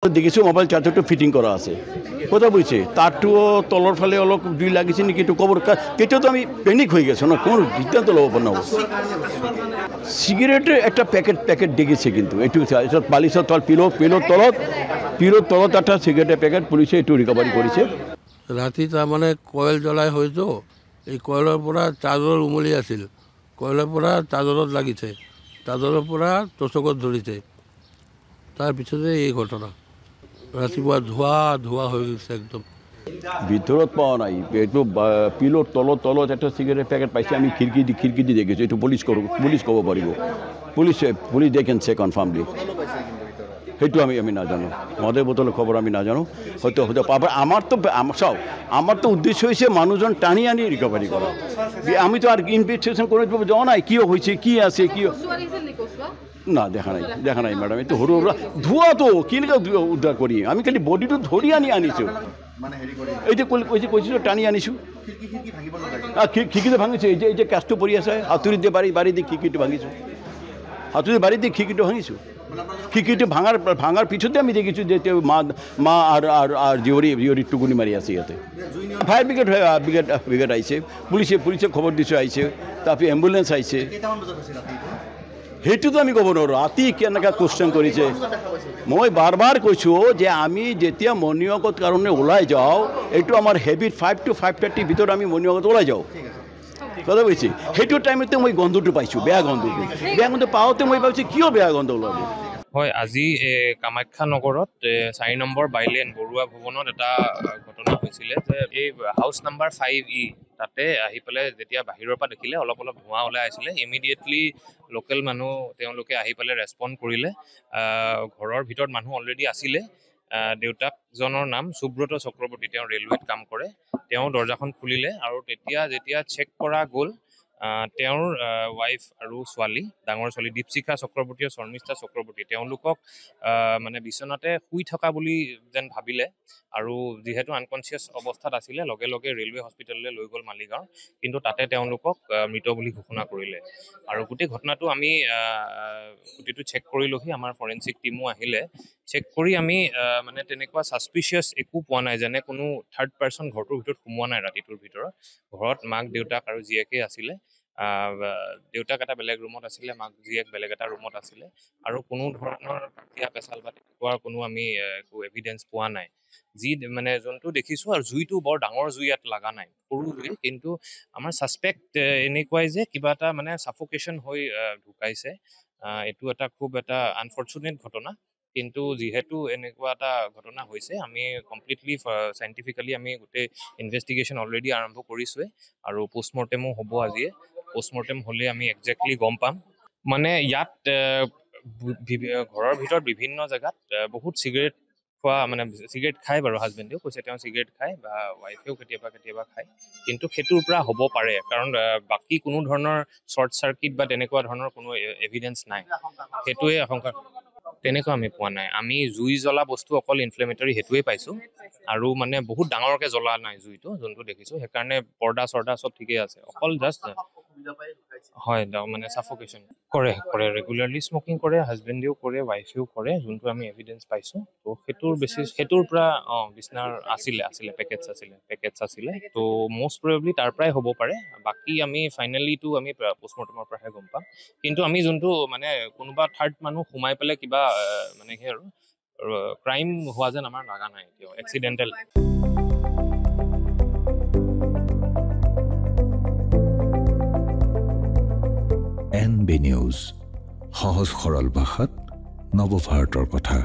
দেখিছোঁ মোবাইল চাৰ্জাৰটো ফিটিং কৰা আছে কথা বুজিছে তাৰটো তলৰ ফালে অলপ জুই লাগিছে নেকি এইটো ক'ব তেতিয়াতো আমি পেনিক হৈ গৈছোঁ ন কোনো সিদ্ধান্ত ল'ব পৰা নহ'ব চিগাৰেটেৰ একটা প্যাকেট দেখেছে কিন্তু এইটো বালিশৰ তল পিলোৰ তলত একটা সিগাৰেটেৰ প্যাকেট পুলিশে এইটো ৰিকভাৰি কৰেছে ৰাতে তাৰমানে কয়েল জ্বলাই হয়তো এই কয়েলৰ পৰা চাৰ্জৰ উমলি আছিল কয়েলৰ পৰা চাৰ্জৰত লাগিছে চাৰ্জৰৰ পৰা তোষকত ধৰিছে তাৰপিছতে এই ঘটনা ৰাতিপুৱা ধোৱা হৈ গৈছে একদম ভিতৰত পোৱা নাই এইটো পিলোর তলত একটা সিগারেট প্যাকেট পাইছে আমি খিড়কি দি দেখিছোঁ এইটো পুলিশ ক'ব পাৰিব পুলিশ দেখেনছে কনফার্মলি সেইটো আমি নাজানো মদের বোতলের খবর আমি নাজানো হয়তো পাবার আমার তো উদ্দেশ্য হয়েছে মানুষজন টানি আনি রিকভারি করা আমি তো আর ইনভেস্টিগেশন করে যাওয়া নাই কি হয়েছে কি আছে কি না দেখা নাই ম্যাডাম এই তো ধোয়া তো কিনকে উদ্ধার করি আমি খালি বডিটো ধরি আনিছো এই যে কৈছিল টানি আনিছো খিড়কিটো ভাঙিছে এই যে কাজটো পৰি আছে হাতুৰি দিয়ে বাৰী দি খিড়কিটো ভাঙিছো হাতুৰি বাৰী দি খিড়কিটো ভাঙিছো খিড়কিটো ভাঙার পিছতে আমি দেখিছোঁ যে মা আর জিয়রি টুকুনি মারি আছে ইয়াতে ফায়ার ব্রিগেড আইছে পুলিশে খবর দিছে আইছে তারপরে এম্বুলেন্স আইছে সেইটোতো আমি ক'ব নোৱাৰোঁ ৰাতি কেনেকৈ কুৱেশ্যন কৰিছে মই বাৰ কৈছোঁ যে আমি যেতিয়া মৰ্ণিং ৱাকত কাৰণে ওলাই যাওঁ এইটো আমাৰ হেবিট 5 to 5:30 ভিতৰত আমি মৰ্ণিং ৱাকত ওলাই যাওঁ কথা বুজিছে সেইটো টাইমতে মই গন্ধটো পাইছোঁ বেয়া গন্ধ পাওঁতে মই ভাবিছোঁ কিয় বেয়া গন্ধ ওলাব হয় আজি কামাখ্যা নগৰত 4 নম্বৰ বাইলেন বৰুৱা ভৱনত এটা ঘটনা হৈছিলে যে এই হাউচ নাম্বাৰ 5E তাতে আহি পেলাই যেতিয়া বাহিৰৰ পৰা দেখিলে অলপ ধোঁৱা ওলাই আহিছিলে ইমিডিয়েটলি লোকেল মানুহ তেওঁলোকে আহি পেলাই ৰেছপন্ড কৰিলে ঘৰৰ ভিতৰত মানুহ অলৰেডি আছিলে দেউতাকজনৰ নাম সুব্ৰত চক্ৰৱৰ্তী তেওঁ ৰেলৱেত কাম কৰে তেওঁ দৰ্জাখন খুলিলে আৰু যেতিয়া চেক কৰা গ'ল তেওঁৰ ৱাইফ আৰু ছোৱালী ডাঙৰ ছোৱালী দীপশিখা চক্ৰৱৰ্তী আৰু শৰ্মিষ্ঠা চক্ৰৱৰ্তী তেওঁলোকক মানে বিচনাতে শুই থকা বুলি যেন ভাবিলে আৰু যিহেতু আনকনচিয়াছ অৱস্থাত আছিলে লগে ৰেলৱে হস্পিটেললৈ লৈ গ'ল মালিগাঁও কিন্তু তাতে তেওঁলোকক মৃত বুলি ঘোষণা কৰিলে আৰু গোটেই ঘটনাটো আমি গোটেইটো চেক কৰিলোহি আমাৰ ফৰেনচিক টিমো আহিলে চেক কৰি আমি মানে তেনেকুৱা ছাছপিচিয়াছ একো পোৱা নাই যেনে কোনো থাৰ্ড পাৰ্চন ঘৰটোৰ ভিতৰত সোমোৱা নাই ৰাতিটোৰ ভিতৰত ঘৰত মাক দেউতাক আৰু জীয়েকে আছিলে দেউতাক এটা বেলেগ ৰুমত আছিলে মাক জীয়েক বেলেগ এটা ৰুমত আছিলে আৰু কোনো ধৰণৰ কাটিয়া পেচাল বা তেনেকুৱা কোনো আমি একো এভিডেন্স পোৱা নাই যি মানে যোনটো দেখিছোঁ আৰু জুইটো বৰ ডাঙৰ জুই ইয়াত লগা নাই সৰু জুই কিন্তু আমাৰ ছাছপেক্ট এনেকুৱাই যে কিবা এটা মানে ছাফোকেশ্যন হৈ ঢুকাইছে এইটো এটা খুব এটা আনফৰ্চুনেট ঘটনা কিন্তু যিহেতু এনেকুৱা এটা ঘটনা হৈছে আমি কমপ্লিটলি চাইণ্টিফিকেলি আমি গোটেই ইনভেষ্টিগেশ্যন অলৰেডি আৰম্ভ কৰিছোঁৱে আৰু পোষ্টমৰ্টেমো হ'ব আজিয়ে পোষ্টমৰ্টেম হ'লে আমি একজেক্টলি গম পাম মানে ইয়াত ঘৰৰ ভিতৰত বিভিন্ন জেগাত বহুত চিগাৰেট খোৱা মানে চিগাৰেট খায় বাৰু হাজবেণ্ডেও কৈছে তেওঁ চিগাৰেট খায় বা ৱাইফেও কেতিয়াবা খায় কিন্তু সেইটোৰ পৰা হ'ব পাৰে কাৰণ বাকী কোনো ধৰণৰ শ্বৰ্ট চাৰ্কিট বা তেনেকুৱা ধৰণৰ কোনো এভিডেন্স নাই সেইটোৱে আশংকা তেনেকুৱা আমি পোৱা নাই আমি জুই জ্বলা বস্তু অকল ইনফ্লেমেটৰী সেইটোৱে পাইছোঁ আৰু মানে বহুত ডাঙৰকৈ জ্বলা নাই জুইটো যোনটো দেখিছোঁ সেইকাৰণে পৰ্দা চব ঠিকেই আছে অকল জাষ্ট হয় মানে ছাফোকেশ্যন কৰে ৰেগুলাৰলি স্মকিং কৰে হাজবেণ্ডেও কৰে ৱাইফেও কৰে যোনটো আমি এভিডেন্স পাইছোঁ তো সেইটোৰ পৰা বিচনাৰ আছিলে পেকেটছ আছিলে তো মষ্ট প্ৰবেবলি তাৰ পৰাই হ'ব পাৰে বাকী আমি ফাইনেলিটো আমি পোষ্টমৰ্টেমৰ পৰাহে গম পাম কিন্তু আমি যোনটো মানে কোনোবা থাৰ্ড মানুহ সোমাই পেলাই কিবা মানে সেই আৰু ক্ৰাইম হোৱা যেন আমাৰ লগা নাই এতিয়াও এক্সিডেণ্টেল NB নিউজ সহজ সৰল ভাষাত নৱভাৰতৰ কথা